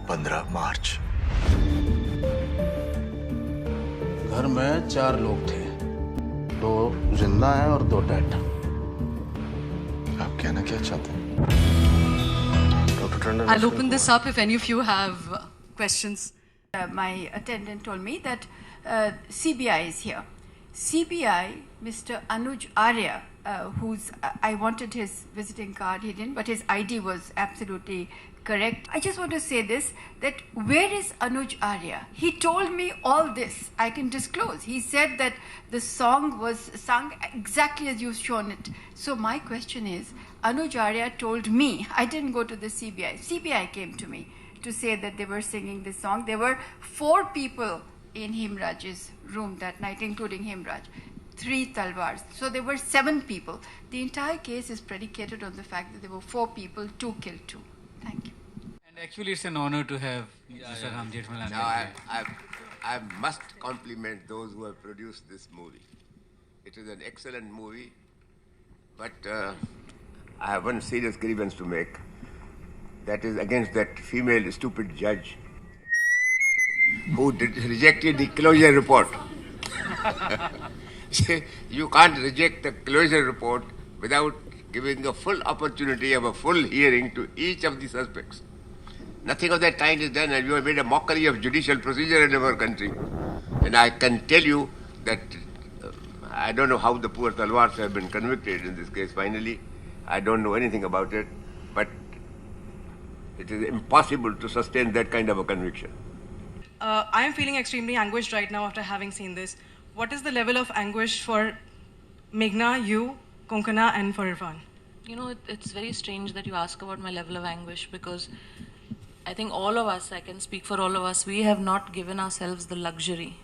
15 मार्च। घर में 4 लोग थे, 2 जिंदा हैं और 2 डेड। आप कहना क्या चाहते हैं? I'll open this up if any of you have questions. My attendant told me that CBI is here. CBI, Mr. Anuj Arya, I wanted his visiting card, he didn't, but his ID was absolutely correct. I just want to say this, that where is Anuj Arya? He told me all this, I can disclose. He said that the song was sung exactly as you've shown it. So my question is, Anuj Arya told me, I didn't go to the CBI. CBI came to me to say that they were singing this song. There were 4 people in Hemraj's room that night, including Hemraj. 3 Talvars. So there were 7 people. The entire case is predicated on the fact that there were 4 people, 2 killed 2. Thank you. And actually, it's an honor to have Mr. Ram Jethmalani. Now, I must compliment those who have produced this movie. It is an excellent movie, but I have one serious grievance to make. That is against that female stupid judge who rejected the closure report. You can't reject the closure report without giving a full opportunity of a full hearing to each of the suspects. Nothing of that kind is done, and you have made a mockery of judicial procedure in our country. And I can tell you that I don't know how the poor Talwars have been convicted in this case finally. I don't know anything about it, but it is impossible to sustain that kind of a conviction. I am feeling extremely anguished right now after having seen this. What is the level of anguish for Meghna, you, Konkana, and for Irfan? You know, it's very strange that you ask about my level of anguish, because I think all of us, I can speak for all of us, we have not given ourselves the luxury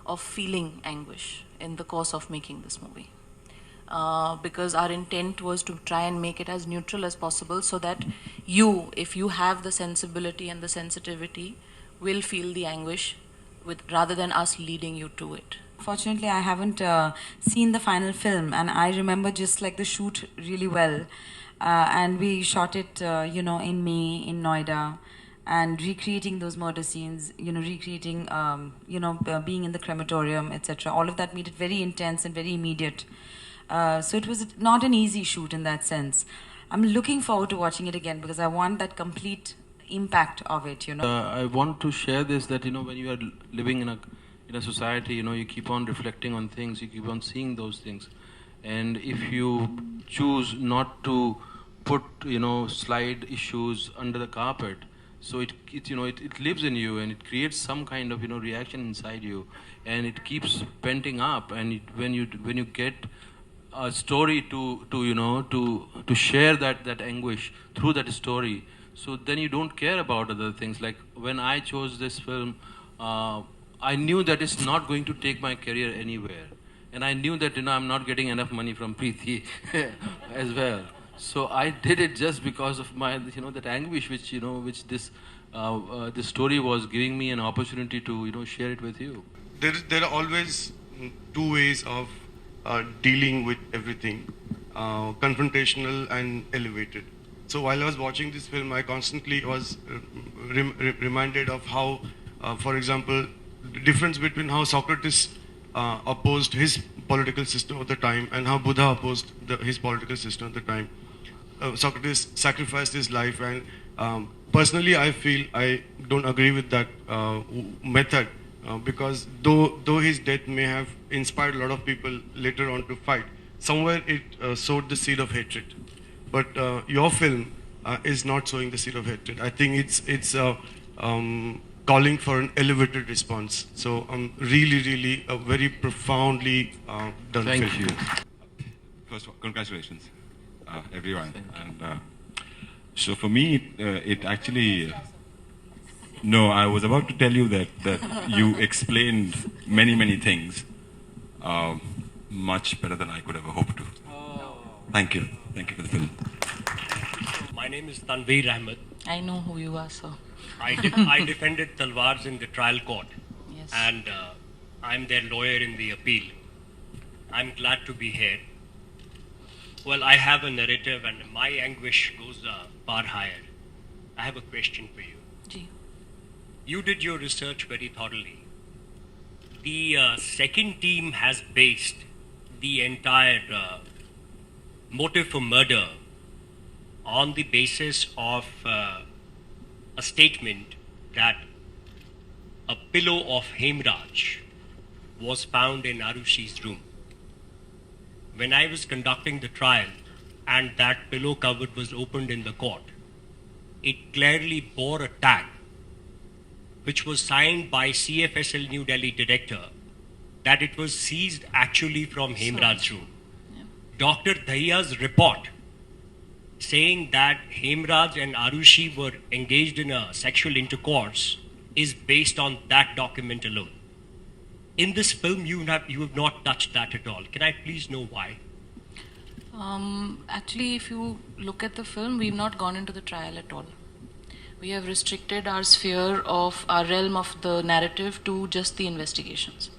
of feeling anguish in the course of making this movie. Because our intent was to try and make it as neutral as possible, so that you, if you have the sensibility and the sensitivity, will feel the anguish rather than us leading you to it. Fortunately, I haven't seen the final film, and I remember just like the shoot really well. And we shot it, in May in Noida, and recreating those murder scenes, recreating, being in the crematorium, etc. All of that made it very intense and very immediate. So it was not an easy shoot in that sense. I'm looking forward to watching it again because I want that complete impact of it, I want to share this, that, when you are living in a society, you keep on reflecting on things, you keep on seeing those things. And if you choose not to put, slide issues under the carpet, so it lives in you, and it creates some kind of, reaction inside you, and it keeps penting up. And when you get a story to share that anguish through that story, so then you don't care about other things. Like when I chose this film, I knew that it's not going to take my career anywhere, and I knew that I'm not getting enough money from Preeti as well. So I did it just because of my that anguish, which this story was giving me an opportunity to share it with you. There are always 2 ways of dealing with everything, confrontational and elevated. So while I was watching this film, I constantly was reminded of how, for example, the difference between how Socrates opposed his political system at the time and how Buddha opposed his political system at the time. Socrates sacrificed his life, and personally I feel I don't agree with that method, because though his death may have inspired a lot of people later on to fight, somewhere it sowed the seed of hatred. But your film is not sowing the seed of hatred. I think it's calling for an elevated response. So really a very profoundly done film. Thank you. First of all, congratulations, everyone. And so for me, it actually... No, I was about to tell you that you explained many things much better than I could ever hope to. Thank you. Thank you for the film. My name is Tanveer Ahmed. I know who you are, sir. I defended Talwars in the trial court. Yes. And I'm their lawyer in the appeal. I'm glad to be here. Well, I have a narrative, and my anguish goes far higher. I have a question for you. Ji. you did your research very thoroughly. The second team has based the entire motive for murder on the basis of a statement that a pillow of Hemraj was found in Arushi's room. When I was conducting the trial and that pillow cupboard was opened in the court, it clearly bore a tag which was signed by CFSL New Delhi director that it was seized actually from Hemraj's room. Yeah. Dr. Dahiya's report saying that Hemraj and Aarushi were engaged in a sexual intercourse is based on that document alone. In this film, you have not touched that at all. Can I please know why? Actually, if you look at the film, we've not gone into the trial at all. We have restricted our sphere of our realm of the narrative to just the investigations.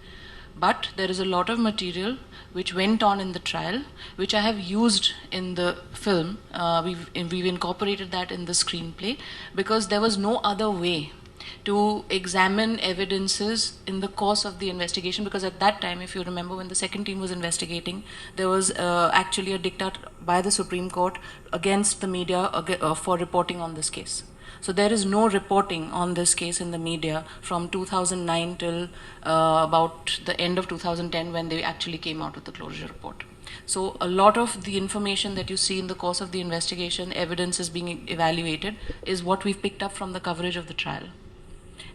But there is a lot of material which went on in the trial, which I have used in the film. We've incorporated that in the screenplay because there was no other way to examine evidences in the course of the investigation, because at that time, if you remember, when the second team was investigating, there was actually a diktat by the Supreme Court against the media for reporting on this case. So there is no reporting on this case in the media from 2009 till about the end of 2010 when they actually came out with the closure report. So a lot of the information that you see in the course of the investigation, evidence is being evaluated, is what we've picked up from the coverage of the trial.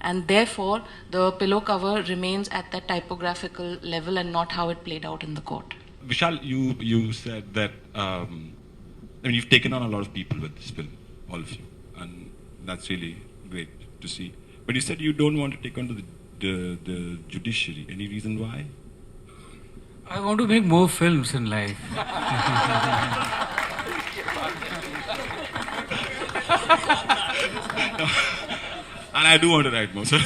And therefore, the pillow cover remains at that typographical level and not how it played out in the court. Vishal, you said that, you've taken on a lot of people with this film, all of you, and that's really great to see. But you said you don't want to take on the judiciary. Any reason why? I want to make more films in life. And I do want to write more, sir.